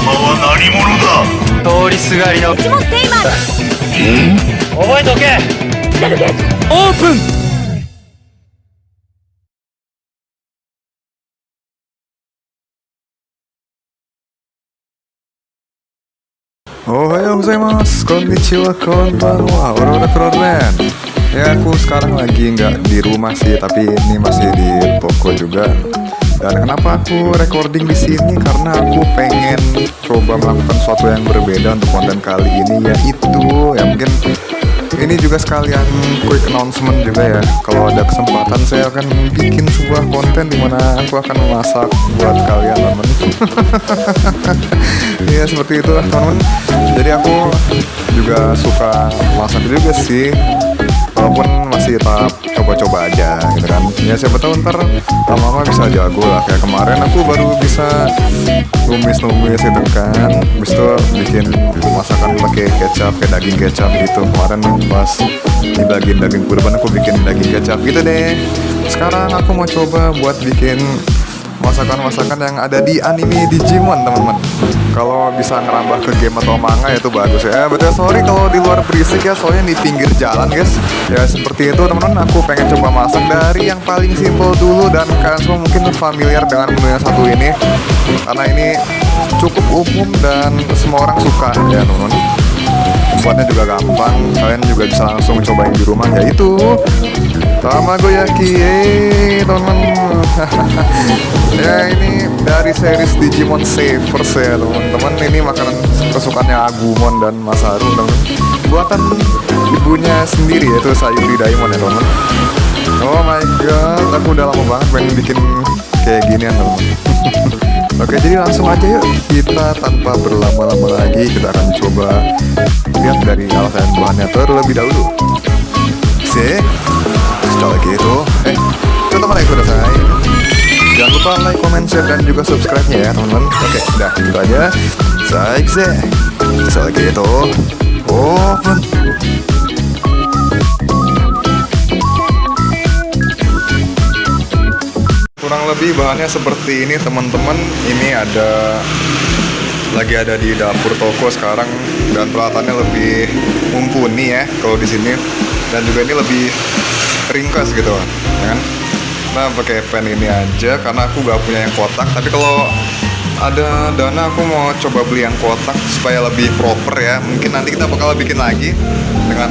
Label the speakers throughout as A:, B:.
A: は何者だ。
B: 通りすがりの
C: うちもテイマーだ。
B: 覚えとけ。
C: セルゲージ
B: オープン。
D: Ohayou gozaimasu, konnichiwa, konbanwa, ora keren. Ya aku sekarang lagi nggak di rumah sih, tapi ini masih di toko juga. Dan kenapa aku recording di sini? Karena aku pengen coba melakukan sesuatu yang berbeda untuk konten kali ini, yaitu ya mungkin ini juga sekalian quick announcement juga ya. Kalau ada kesempatan saya akan bikin sebuah konten dimana aku akan memasak buat kalian teman. Iya seperti itu teman-teman. Jadi aku juga suka masak juga sih, walaupun masih tahap coba-coba aja gitu kan. Ya siapa tahu ntar lama-lama bisa jago lah. Kayak kemarin aku baru bisa numis-numis gitu kan. Habis itu bikin masakan pakai kecap, kayak daging kecap gitu. Kemarin pas di daging kurban aku bikin daging kecap gitu deh. Sekarang aku mau coba buat bikin masakan-masakan yang ada di anime Digimon teman-teman. Kalau bisa ngerambah ke game atau manga itu bagus ya. Betul, sorry kalau di luar berisik ya, soalnya di pinggir jalan guys. Ya seperti itu teman-teman, aku pengen coba masak dari yang paling simple dulu. Dan kalian semua mungkin familiar dengan menu yang satu ini, karena ini cukup umum dan semua orang suka ya teman-teman. Buatnya juga gampang, kalian juga bisa langsung cobain di rumah, yaitu tamagoyaki, teman-teman. Ya ini dari series Digimon Savers ya teman-teman. Ini makanan kesukaannya Agumon dan Masaru teman-teman. Buatan ibunya sendiri yaitu Sayuri Daimon ya teman-teman. Oh my god, aku udah lama banget pengen bikin kayak gini ya teman-teman. Oke, jadi langsung aja yuk, kita tanpa berlama-lama lagi kita akan coba lihat dari alasan bahannya terlebih dahulu. Setelah gitu, teman-teman ikut saya. Jangan lupa like, comment, share, dan juga subscribe-nya ya teman-teman. Oke, udah gitu aja. Setelah gitu, open. Kurang lebih bahannya seperti ini teman-teman. Ini lagi ada di dapur toko sekarang, dan peralatannya lebih mumpuni ya kalau di sini, dan juga ini lebih ringkas gitu ya kan. Nah pakai pen ini aja karena aku gak punya yang kotak, tapi kalau ada dana aku mau coba beli yang kotak supaya lebih proper ya. Mungkin nanti kita bakal bikin lagi dengan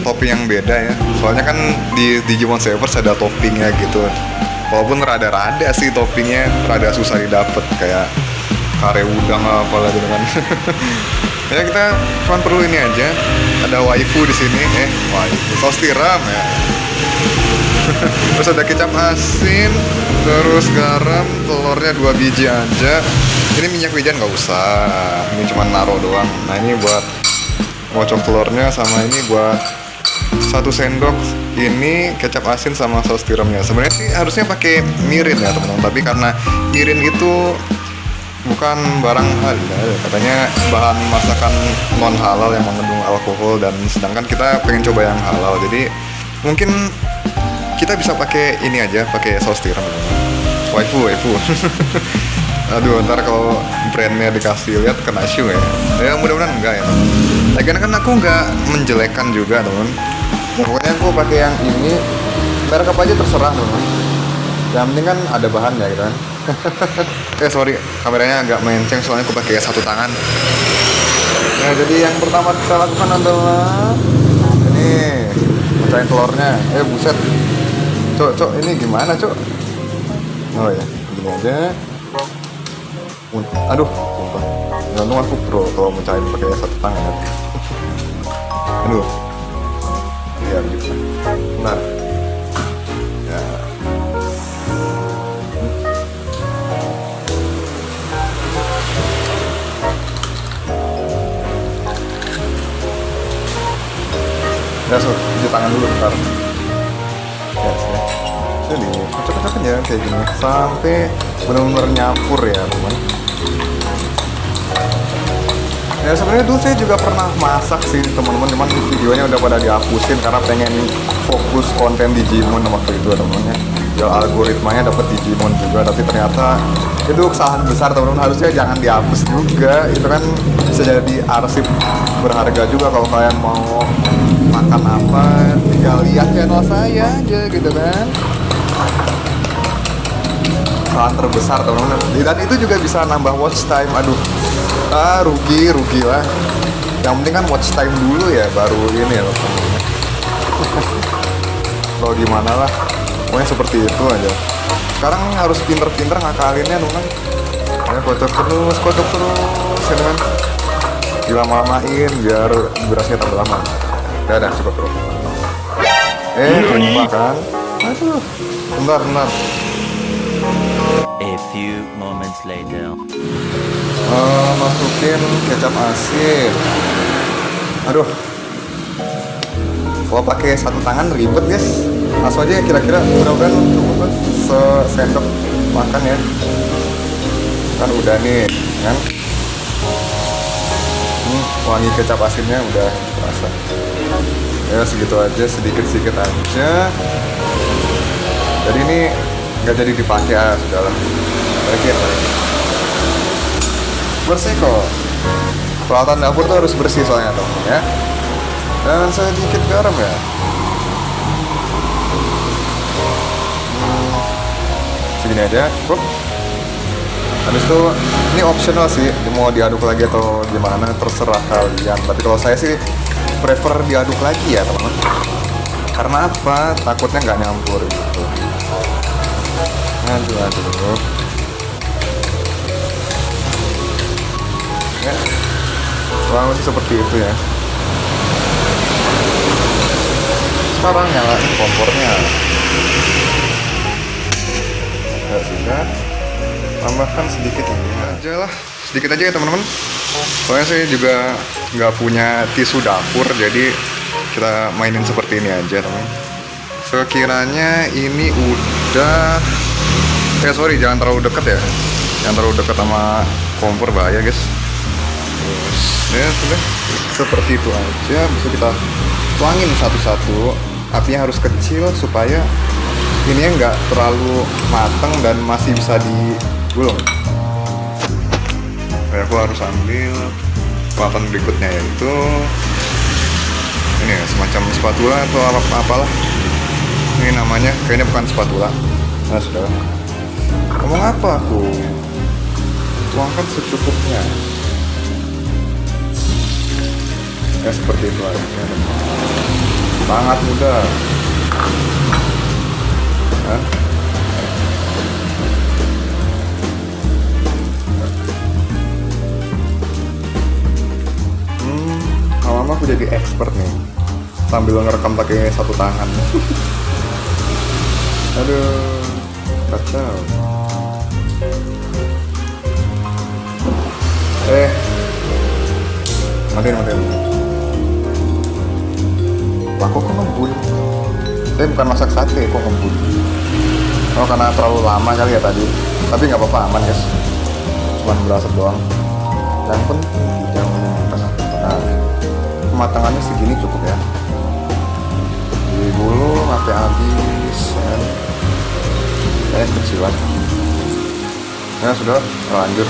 D: topping yang beda ya. Soalnya kan di Digimon Savers ada toppingnya gitu. Walaupun rada-rada sih toppingnya, rada susah didapet, kayak kare udang apa gitu kan. Ya kita cuma perlu ini aja. Ada waifu di sini, waifu saus tiram ya. Terus ada kecap asin, terus garam, telurnya 2 biji aja. Ini minyak wijen nggak usah, ini cuma naro doang. Nah ini buat ngocok telurnya, sama ini buat 1 sendok ini kecap asin sama saus tiramnya. Sebenarnya sih harusnya pakai mirin ya teman-teman, tapi karena mirin itu bukan barang halal, katanya bahan masakan non halal yang mengandung alkohol, dan sedangkan kita pengen coba yang halal, jadi mungkin kita bisa pakai ini aja, pakai saus tiram. Waifu. Aduh, ntar kalau brandnya dikasih lihat kena shoe ya. Ya mudah-mudahan enggak ya. Lagian kan aku nggak menjelekkan juga teman. Pokoknya aku pakai yang ini, merek apa aja terserah teman. Yang penting kan ada bahannya gitu kan. Sorry, kameranya agak melenceng soalnya aku pakai satu tangan. Nah jadi yang pertama kita lakukan adalah ini, pecahin telurnya. Buset. Cok, ini gimana, Cok? Oh ya, gini aja. Aduh, sumpah. Untung aku pro kalau mecahin pakai satu tangan ya. Aduh. Ya, gitu. Nah. Ya. Ya, cuci tangan dulu bentar. Jadi kocok-kocok aja kayak gini sampai benar-benar nyampur ya teman. Ya sebenarnya dulu saya juga pernah masak sih teman-teman, cuman videonya udah pada dihapusin karena pengen fokus konten Digimon waktu itu teman-teman ya. jual algoritmanya dapat Digimon juga, tapi ternyata itu kesalahan besar teman-teman, harusnya jangan dihapus juga. Itu kan bisa jadi arsip berharga juga. Kalau kalian mau makan apa tinggal lihat channel saya aja gitu kan. Kesalahan terbesar teman-teman, dan itu juga bisa nambah watch time. Aduh, rugi lah. Yang penting kan watch time dulu ya, baru ini ya kalau gimana lah, pokoknya seperti itu aja. Sekarang harus pinter-pinter ngakalinnya teman. Ya, kocok terus ya kan, dilama-lamain biar durasinya tambah lama. Udah cukup bro. Lupa kan. Aduh, bentar.
A: A few moments later.
D: Masukin kecap asin. Aduh, kalau pakai satu tangan ribet guys. Langsung aja kira-kira mudah-mudahan cukup sesendok makan ya. Kan udah nih kan. Wangi kecap asinnya udah terasa. Ya segitu aja, sedikit aja. Jadi ini nggak jadi dipakai, sudahlah. Balikin. Bersih kok. Peralatan dapur tuh harus bersih soalnya teman ya. Dan sedikit garam ya. Segini aja cukup. Habis itu ini optional sih, mau diaduk lagi atau gimana terserah kalian. Tapi kalau saya sih prefer diaduk lagi ya teman-teman. Karena apa? Takutnya nggak nyampur gitu. Aduh. Ya, kurang lebih seperti itu ya. Sekarang nyalain kompornya. Ya sudah, tambahkan sedikit ini aja lah, sedikit aja ya teman-teman. Soalnya saya juga nggak punya tisu dapur, jadi kita mainin seperti ini aja teman. Sekiranya ini udah, sorry jangan terlalu dekat ya, jangan terlalu dekat sama kompor, bahaya guys. Ya sudah, seperti itu aja. Bisa kita tuangin satu-satu. Apinya harus kecil supaya ininya nggak terlalu matang dan masih bisa digulung. Aku harus ambil peralatan berikutnya, yaitu ini ya, semacam spatula atau apalah. Ini namanya, kayaknya bukan spatula. Nah sudah. Ngomong apa aku? Tuangkan secukupnya. Ya seperti itu aja. Sangat mudah. Hah? Lama-lama aku jadi expert nih, sambil ngerekam pakai satu tangan. Aduh, kacau. Matiin. Lah kok ngebul? Bukan masak sate, kok ngebul? Oh karena terlalu lama kali ya tadi. Tapi nggak apa-apa, aman guys. Cuman berasap doang. Yang penting jangan tengah. Nah, kematangannya segini cukup ya. Digulung sampai habis. Kayak kecilan. Ya sudah, lanjut.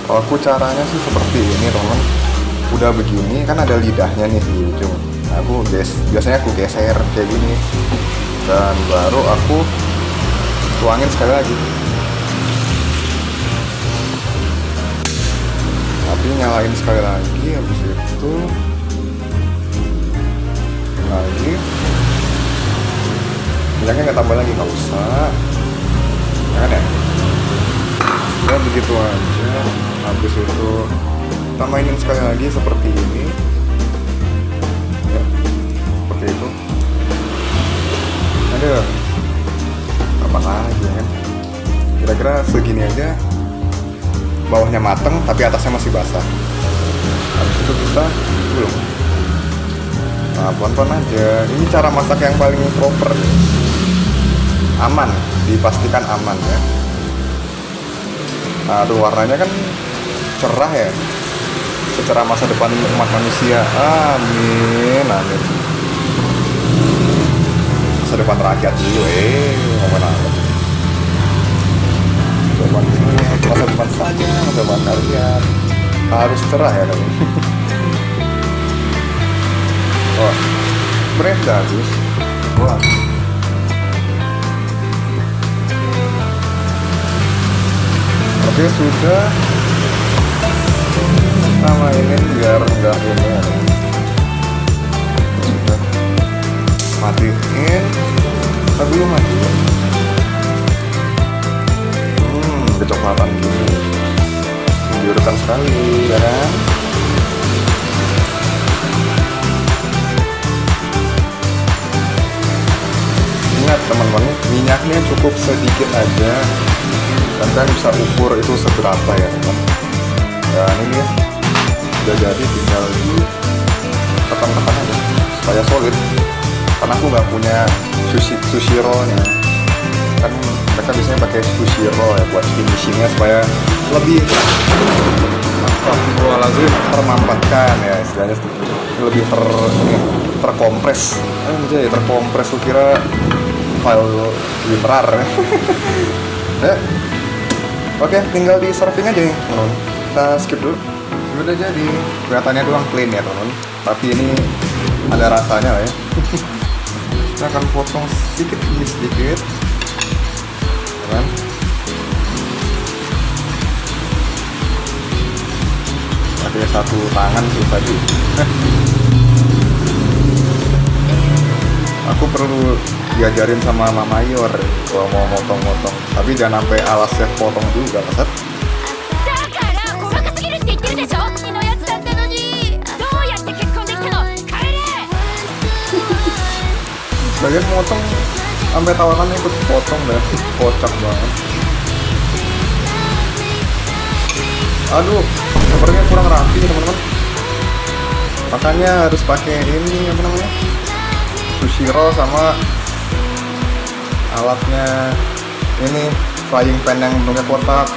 D: Kalau aku caranya sih seperti ini teman. Udah begini kan ada lidahnya nih di ujung. Nah, biasanya aku geser kayak gini, dan baru aku tuangin sekali lagi. Tapi nyalain sekali lagi, habis itu lagi. Minyaknya nggak tambah lagi, nggak usah. Jangan ya. Ya begitu aja. Habis itu kita mainin sekali lagi seperti ini ya, seperti itu. Aduh, apa lagi kan, kira-kira segini aja. Bawahnya mateng tapi atasnya masih basah. Habis itu kita gulung. Nah pelan-pelan aja. Ini cara masak yang paling proper, aman, dipastikan aman ya. Nah tuh warnanya kan cerah ya, secara masa depan umat manusia. Amin, amin. Masa depan rakyat dulu, ngomong apa? Masa depan saja, masa depan kalian harus cerah ya kan. Oh, sebenarnya sudah habis. Wah. Oke, sudah. Sama ini biar enggak ini ya. Sudah. Matiin. Kita belum matiin. Kecoklatan gini. Menggiurkan sekali, ya kan? Ingat teman-teman, minyaknya cukup sedikit aja. Dan kalian bisa ukur itu seberapa ya teman. Ya ini ya, udah jadi, tinggal di tekan-tekan aja supaya solid. Karena aku nggak punya sushi rollnya. Kan mereka biasanya pakai sushi roll ya buat finishingnya supaya lebih termampatkan ya, istilahnya lebih terkompres. Anjay, terkompres, lu kira file literar. Ya. Oke, tinggal di serving aja nih teman-teman. Kita skip dulu. Sudah jadi. Kelihatannya doang plain ya teman-teman, tapi ini ada rasanya lah ya. Kita akan potong sedikit demi sedikit, kan? Pakai satu tangan sih tadi. Aku perlu diajarin sama Mama Yor kalau mau motong-motong, tapi jangan sampai alasnya potong juga, Pak. Bagian motong sampai tawarannya ikut potong deh, kocak banget. Aduh, sepertinya kurang rapi teman-teman. Makanya harus pakai ini apa namanya, sushi roll sama alatnya ini, frying pan yang bentuknya kotak.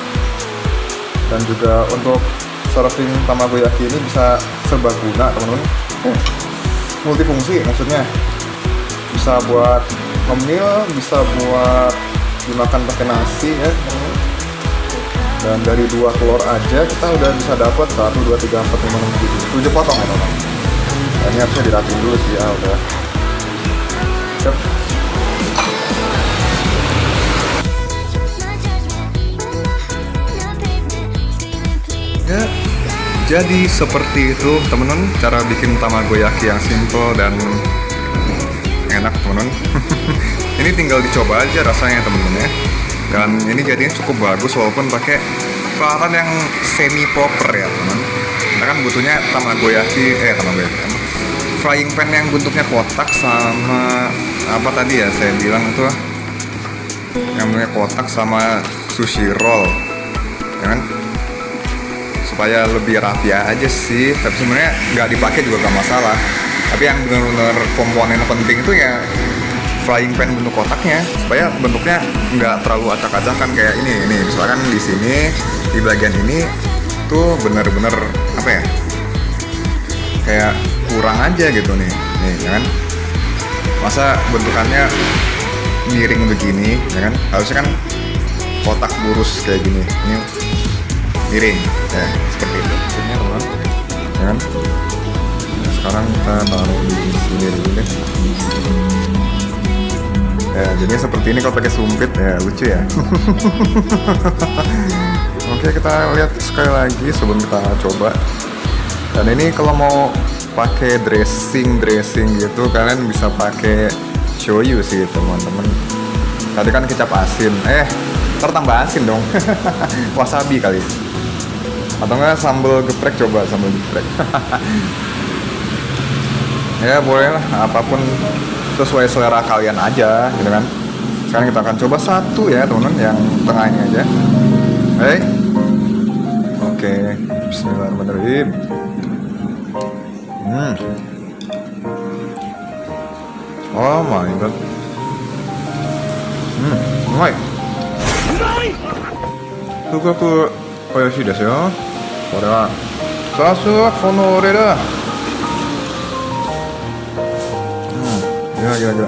D: Dan juga untuk serving tamagoyaki ini bisa serbaguna teman-teman. Multifungsi maksudnya. Bisa buat ngemil, bisa buat dimakan pakai nasi ya. Dan dari 2 telur aja kita udah bisa dapat 1, 2, 3, 4, 5, 6, 7 potong ya teman-teman. Nah, ini harusnya dirapiin dulu sih ya, udah. Siap. Ya, jadi seperti itu teman-teman cara bikin tamagoyaki yang simple dan enak teman-teman. Ini tinggal dicoba aja rasanya teman-teman ya. Dan ini jadinya cukup bagus walaupun pakai peralatan yang semi proper ya teman. Kita kan butuhnya tamagoyaki frying pan yang bentuknya kotak sama apa tadi ya saya bilang itu yang bentuknya kotak sama sushi roll ya kan, supaya lebih rapi aja sih. Tapi sebenarnya nggak dipakai juga gak masalah. Tapi yang benar-benar komponen penting itu ya frying pan bentuk kotaknya, supaya bentuknya nggak terlalu acak-acakan kayak ini misalkan di sini di bagian ini tuh benar-benar apa ya, kayak kurang aja gitu nih ya kan. Masa bentukannya miring begini ya kan, harusnya kan kotak lurus kayak gini, ini miring ya seperti itu ya teman ya kan. Sekarang kita taruh di sini dulu deh. Ya, jadinya seperti ini kalau pakai sumpit ya, lucu ya. Oke, kita lihat sekali lagi sebelum kita coba. Dan ini kalau mau pakai dressing gitu, kalian bisa pakai shoyu sih teman-teman. Tadi kan kecap asin, ntar tambah asin dong. Wasabi kali. Atau enggak sambal geprek, coba sambal geprek. Ya boleh lah, apapun sesuai selera kalian aja gitu kan. Sekarang kita akan coba satu ya teman-teman, yang tengahnya aja. Oke, bismillahirrahmanirrahim. Oh my god. Umayi. Fukaku oyashii desu yo. これはさすがこの俺だ。Gila.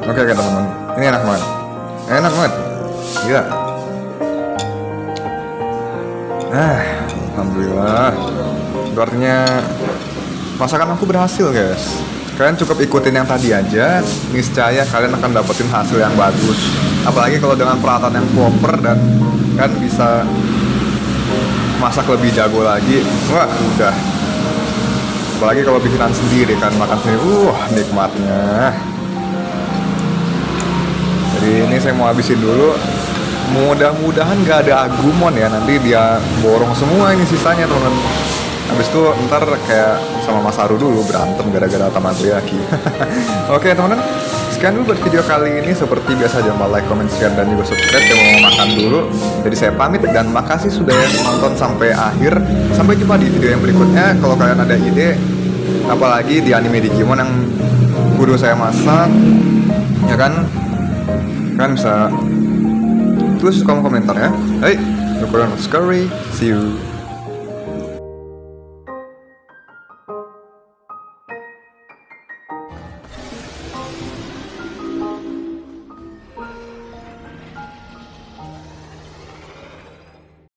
D: Oke teman-teman, ini enak banget. Gila. Alhamdulillah. Itu artinya masakan aku berhasil, guys. Kalian cukup ikutin yang tadi aja, niscaya kalian akan dapetin hasil yang bagus. Apalagi kalau dengan peralatan yang proper dan kan bisa masak lebih jago lagi. Wah, udah. Apalagi kalau bikinan sendiri kan, makan sendiri, nikmatnya. Jadi ini saya mau habisin dulu. Mudah-mudahan gak ada Agumon ya, nanti dia borong semua ini sisanya teman-teman. Habis itu ntar kayak sama Mas Haru dulu berantem gara-gara Tamagoyaki. Oke teman-teman, sekian dulu buat video kali ini. Seperti biasa jangan lupa like, comment, share, dan juga subscribe. Saya mau makan dulu. Jadi saya pamit dan makasih sudah nonton sampai akhir. Sampai jumpa di video yang berikutnya. Kalau kalian ada ide, apalagi di anime Digimon yang kudu saya masak, ya kan? Kalian bisa tulis kolom komentar ya. Hey, Kurano Scurry, see you.